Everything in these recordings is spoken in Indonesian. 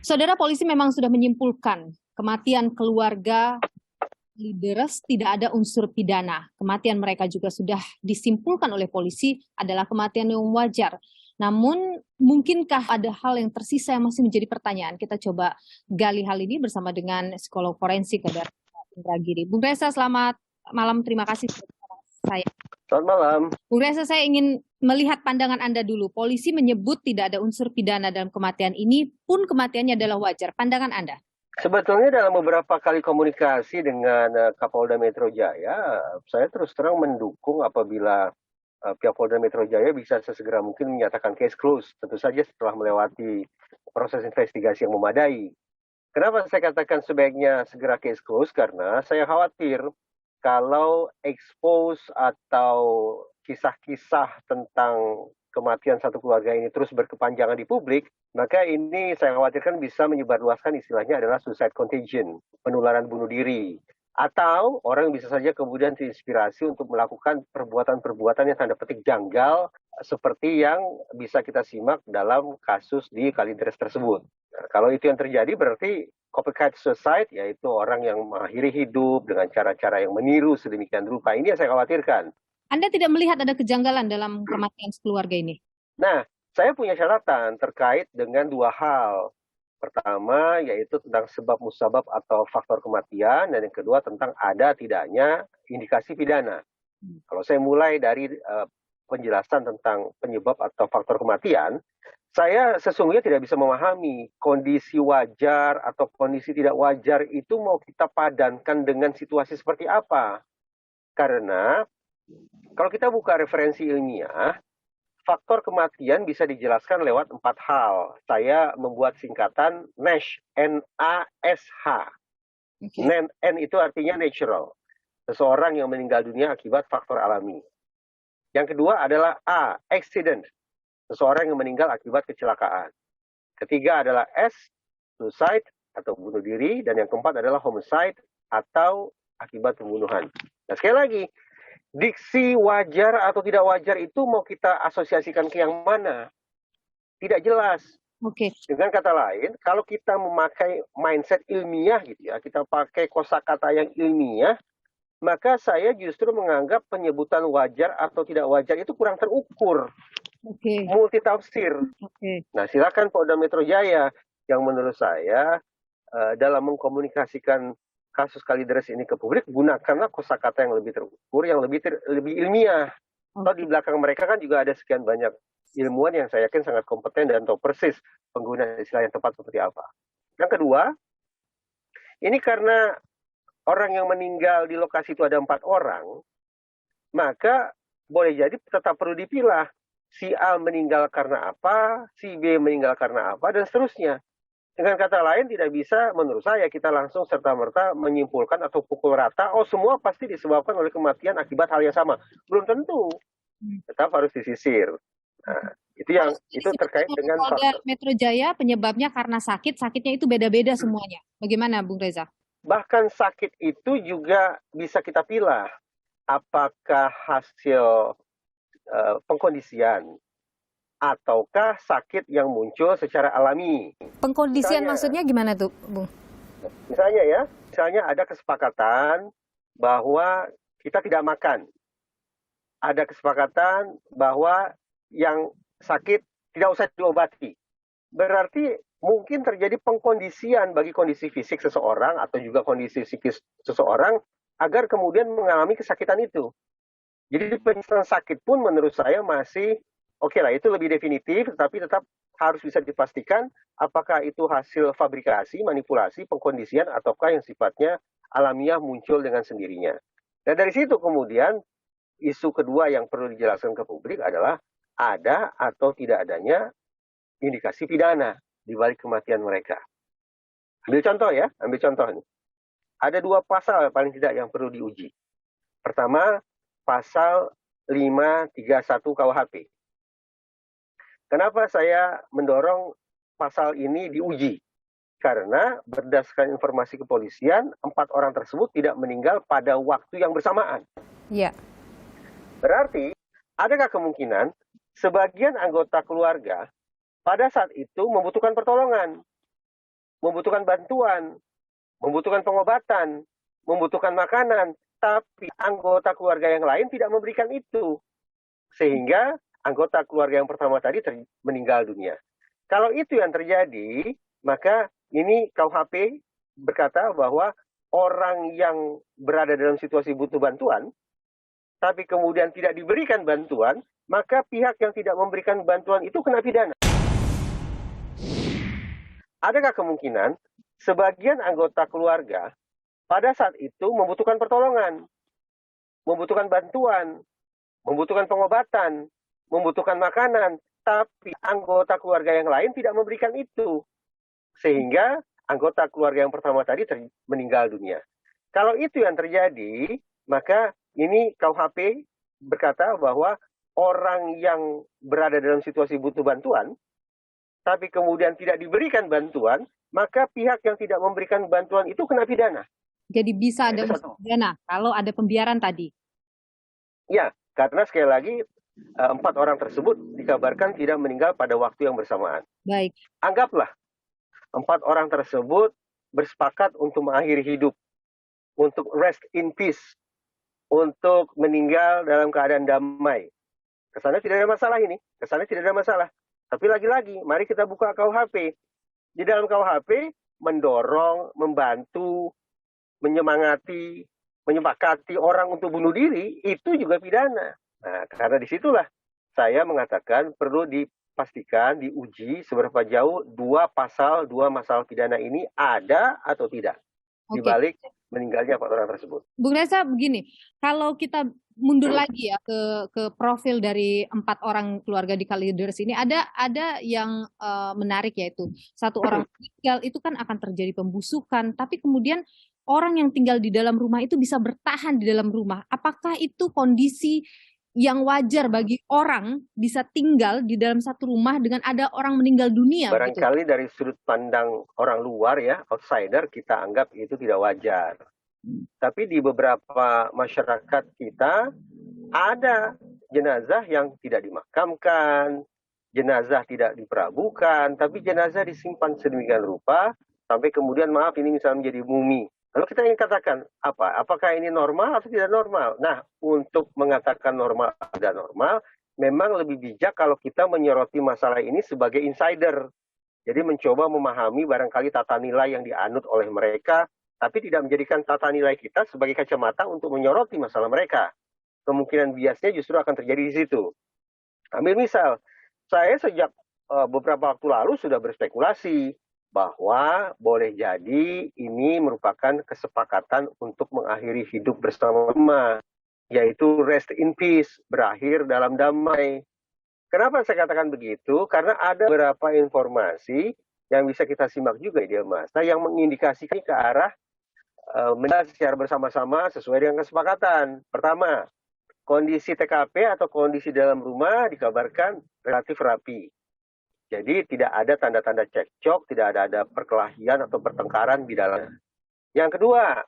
Saudara, polisi memang sudah menyimpulkan kematian keluarga Kalideres tidak ada unsur pidana. Kematian mereka juga sudah disimpulkan oleh polisi adalah kematian yang wajar. Namun, mungkinkah ada hal yang tersisa yang masih menjadi pertanyaan? Kita coba gali hal ini bersama dengan psikolog forensik ada Indra Giri. Bung Reza, selamat malam. Terima kasih sudah saya. Selamat malam. Bung Reza, saya ingin melihat pandangan Anda dulu. Polisi menyebut tidak ada unsur pidana dalam kematian ini, pun kematiannya adalah wajar. Pandangan Anda? Sebetulnya dalam beberapa kali komunikasi dengan Kapolda Metro Jaya, saya terus terang mendukung apabila pihak Polda Metro Jaya bisa sesegera mungkin menyatakan case close, tentu saja setelah melewati proses investigasi yang memadai. Kenapa saya katakan sebaiknya segera case close? Karena saya khawatir kalau expose atau kisah-kisah tentang kematian satu keluarga ini terus berkepanjangan di publik, maka ini saya khawatirkan bisa menyebarluaskan istilahnya adalah suicide contagion, penularan bunuh diri. Atau orang bisa saja kemudian terinspirasi untuk melakukan perbuatan-perbuatan yang tanda petik janggal seperti yang bisa kita simak dalam kasus di Kalideres tersebut. Nah, kalau itu yang terjadi berarti copycat suicide, yaitu orang yang mengakhiri hidup dengan cara-cara yang meniru sedemikian rupa. Ini yang saya khawatirkan. Anda tidak melihat ada kejanggalan dalam kematian keluarga ini? Nah, saya punya catatan terkait dengan dua hal. Pertama, yaitu tentang sebab musabab atau faktor kematian, dan yang kedua tentang ada tidaknya indikasi pidana. Kalau saya mulai dari penjelasan tentang penyebab atau faktor kematian, saya sesungguhnya tidak bisa memahami kondisi wajar atau kondisi tidak wajar itu mau kita padankan dengan situasi seperti apa. Karena kalau kita buka referensi ilmiah, faktor kematian bisa dijelaskan lewat 4 hal. Saya membuat singkatan NASH, N-A-S-H. Okay. N itu artinya natural. Seseorang yang meninggal dunia akibat faktor alami. Yang kedua adalah A, accident. Seseorang yang meninggal akibat kecelakaan. Ketiga adalah S, suicide atau bunuh diri. Dan yang keempat adalah homicide atau akibat pembunuhan. Nah, sekali lagi, diksi wajar atau tidak wajar itu mau kita asosiasikan ke yang mana? Tidak jelas. Oke. Dengan kata lain, kalau kita memakai mindset ilmiah gitu ya, kita pakai kosakata yang ilmiah, maka saya justru menganggap penyebutan wajar atau tidak wajar itu kurang terukur. Oke. Multitafsir. Oke. Nah, silakan Polda Metro Jaya yang menurut saya dalam mengkomunikasikan kasus Kalideres ini ke publik, gunakanlah kosakata yang lebih terukur, yang lebih ilmiah. Atau di belakang mereka kan juga ada sekian banyak ilmuwan yang saya yakin sangat kompeten dan tahu persis penggunaan istilah yang tepat seperti apa. Yang kedua, ini karena orang yang meninggal di lokasi itu ada 4 orang, maka boleh jadi tetap perlu dipilah. Si A meninggal karena apa, si B meninggal karena apa, dan seterusnya. Dengan kata lain, tidak bisa menurut saya kita langsung serta-merta menyimpulkan atau pukul rata, oh semua pasti disebabkan oleh kematian akibat hal yang sama. Belum tentu. Tetap harus disisir. Nah, itu terkait dengan Polda Metro Jaya penyebabnya karena sakit, sakitnya itu beda-beda semuanya. Bagaimana Bung Reza? Bahkan sakit itu juga bisa kita pilah. Apakah hasil pengkondisian ataukah sakit yang muncul secara alami. Pengkondisian maksudnya gimana tuh, Bung? Misalnya ada kesepakatan bahwa kita tidak makan. Ada kesepakatan bahwa yang sakit tidak usah diobati. Berarti mungkin terjadi pengkondisian bagi kondisi fisik seseorang atau juga kondisi psikis seseorang agar kemudian mengalami kesakitan itu. Jadi penjelasan sakit pun menurut saya masih oke lah, itu lebih definitif, tapi tetap harus bisa dipastikan apakah itu hasil fabrikasi, manipulasi, pengkondisian, ataukah yang sifatnya alamiah muncul dengan sendirinya. Dan dari situ kemudian isu kedua yang perlu dijelaskan ke publik adalah ada atau tidak adanya indikasi pidana di balik kematian mereka. Ambil contoh nih. Ada 2 pasal paling tidak yang perlu diuji. Pertama, pasal 531 KUHP. Kenapa saya mendorong pasal ini diuji? Karena berdasarkan informasi kepolisian, 4 orang tersebut tidak meninggal pada waktu yang bersamaan. Iya. Berarti, adakah kemungkinan sebagian anggota keluarga pada saat itu membutuhkan pertolongan? membutuhkan bantuan, membutuhkan pengobatan, membutuhkan makanan, tapi anggota keluarga yang lain tidak memberikan itu. Sehingga anggota keluarga yang pertama tadi meninggal dunia. Kalau itu yang terjadi, maka ini KUHP berkata bahwa orang yang berada dalam situasi butuh bantuan, tapi kemudian tidak diberikan bantuan, maka pihak yang tidak memberikan bantuan itu kena pidana. Adakah kemungkinan sebagian anggota keluarga pada saat itu membutuhkan pertolongan, membutuhkan bantuan, membutuhkan pengobatan, membutuhkan makanan, tapi anggota keluarga yang lain tidak memberikan itu. Sehingga anggota keluarga yang pertama tadi meninggal dunia. Kalau itu yang terjadi, maka ini KUHP berkata bahwa orang yang berada dalam situasi butuh bantuan, tapi kemudian tidak diberikan bantuan, maka pihak yang tidak memberikan bantuan itu kena pidana. Jadi bisa ada pidana kalau ada pembiaran tadi? Ya, karena sekali lagi 4 orang tersebut dikabarkan tidak meninggal pada waktu yang bersamaan. Baik. Anggaplah 4 orang tersebut bersepakat untuk mengakhiri hidup, untuk rest in peace, untuk meninggal dalam keadaan damai. Kesannya tidak ada masalah ini, kesannya tidak ada masalah. Tapi lagi-lagi, mari kita buka KUHP. Di dalam KUHP mendorong, membantu, menyemangati, menyepakati orang untuk bunuh diri, itu juga pidana. Nah, karena disitulah saya mengatakan perlu dipastikan, diuji seberapa jauh dua masalah pidana ini ada atau tidak di balik meninggalnya 4 orang tersebut. Bung Reza, begini, kalau kita mundur lagi ya ke profil dari 4 orang keluarga di Kalideres ini, ada yang menarik, yaitu 1 orang meninggal itu kan akan terjadi pembusukan, tapi kemudian orang yang tinggal di dalam rumah itu bisa bertahan di dalam rumah. Apakah itu kondisi yang wajar bagi orang bisa tinggal di dalam satu rumah dengan ada orang meninggal dunia? Barangkali gitu? Dari sudut pandang orang luar ya, outsider, kita anggap itu tidak wajar. Tapi di beberapa masyarakat kita ada jenazah yang tidak dimakamkan, jenazah tidak diperabukan, tapi jenazah disimpan sedemikian rupa sampai kemudian maaf ini misalnya menjadi mumi. Lalu kita ingin katakan apa? Apakah ini normal atau tidak normal? Nah, untuk mengatakan normal atau tidak normal, memang lebih bijak kalau kita menyoroti masalah ini sebagai insider. Jadi mencoba memahami barangkali tata nilai yang dianut oleh mereka, tapi tidak menjadikan tata nilai kita sebagai kacamata untuk menyoroti masalah mereka. Kemungkinan biasnya justru akan terjadi di situ. Ambil misal, saya sejak beberapa waktu lalu sudah berspekulasi bahwa boleh jadi ini merupakan kesepakatan untuk mengakhiri hidup bersama, yaitu rest in peace, berakhir dalam damai. Kenapa saya katakan begitu? Karena ada beberapa informasi yang bisa kita simak juga di masa yang mengindikasikan ke arah meninggal secara bersama-sama sesuai dengan kesepakatan. Pertama, kondisi TKP atau kondisi dalam rumah dikabarkan relatif rapi. Jadi tidak ada tanda-tanda cekcok, tidak ada perkelahian atau pertengkaran di dalam. Yang kedua,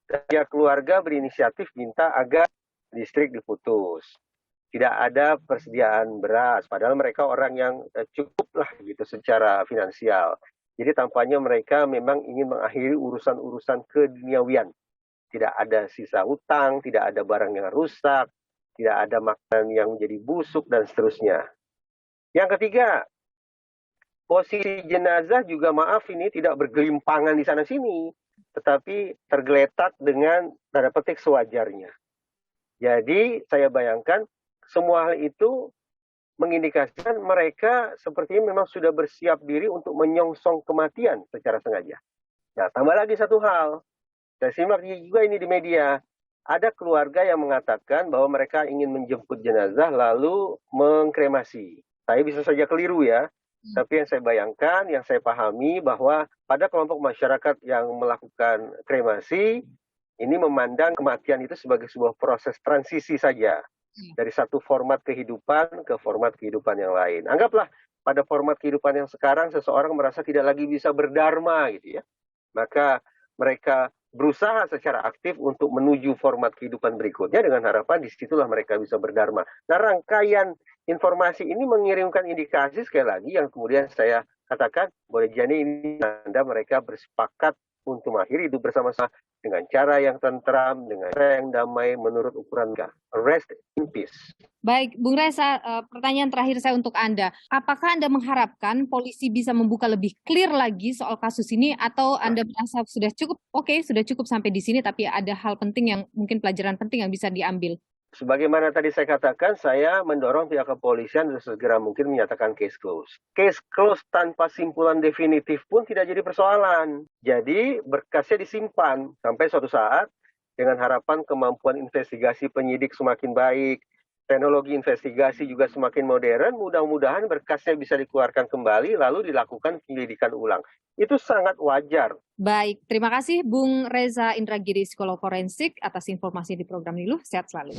pihak keluarga berinisiatif minta agar listrik diputus. Tidak ada persediaan beras, padahal mereka orang yang cukup lah gitu secara finansial. Jadi tampaknya mereka memang ingin mengakhiri urusan-urusan keduniawian. Tidak ada sisa utang, tidak ada barang yang rusak, tidak ada makanan yang menjadi busuk, dan seterusnya. Yang ketiga, posisi jenazah juga maaf ini tidak bergelimpangan di sana-sini, tetapi tergeletak dengan tanda petik sewajarnya. Jadi saya bayangkan semua hal itu mengindikasikan mereka sepertinya memang sudah bersiap diri untuk menyongsong kematian secara sengaja. Nah, tambah lagi satu hal, saya simak juga ini di media, ada keluarga yang mengatakan bahwa mereka ingin menjemput jenazah lalu mengkremasi. Saya bisa saja keliru ya, tapi yang saya bayangkan, yang saya pahami bahwa pada kelompok masyarakat yang melakukan kremasi, ini memandang kematian itu sebagai sebuah proses transisi saja. Dari satu format kehidupan ke format kehidupan yang lain. Anggaplah pada format kehidupan yang sekarang seseorang merasa tidak lagi bisa berdharma gitu ya. Maka mereka berusaha secara aktif untuk menuju format kehidupan berikutnya dengan harapan disitulah mereka bisa berdharma. Nah, rangkaian informasi ini mengirimkan indikasi sekali lagi yang kemudian saya katakan boleh jadi ini tanda mereka bersepakat untuk mengakhiri hidup bersama-sama dengan cara yang tentram, dengan cara yang damai menurut ukuran mereka. Rest in peace. Baik, Bung Reza, pertanyaan terakhir saya untuk Anda. Apakah Anda mengharapkan polisi bisa membuka lebih clear lagi soal kasus ini, atau Anda merasa sudah cukup, sudah cukup sampai di sini, tapi ada hal penting yang mungkin pelajaran penting yang bisa diambil? Sebagaimana tadi saya katakan, saya mendorong pihak kepolisian untuk segera mungkin menyatakan case close. Case close tanpa simpulan definitif pun tidak jadi persoalan. Jadi berkasnya disimpan sampai suatu saat dengan harapan kemampuan investigasi penyidik semakin baik, teknologi investigasi juga semakin modern, mudah-mudahan berkasnya bisa dikeluarkan kembali lalu dilakukan penyelidikan ulang. Itu sangat wajar. Baik, terima kasih Bung Reza Indragiri, psikolog forensik, atas informasi di program Niluh. Sehat selalu.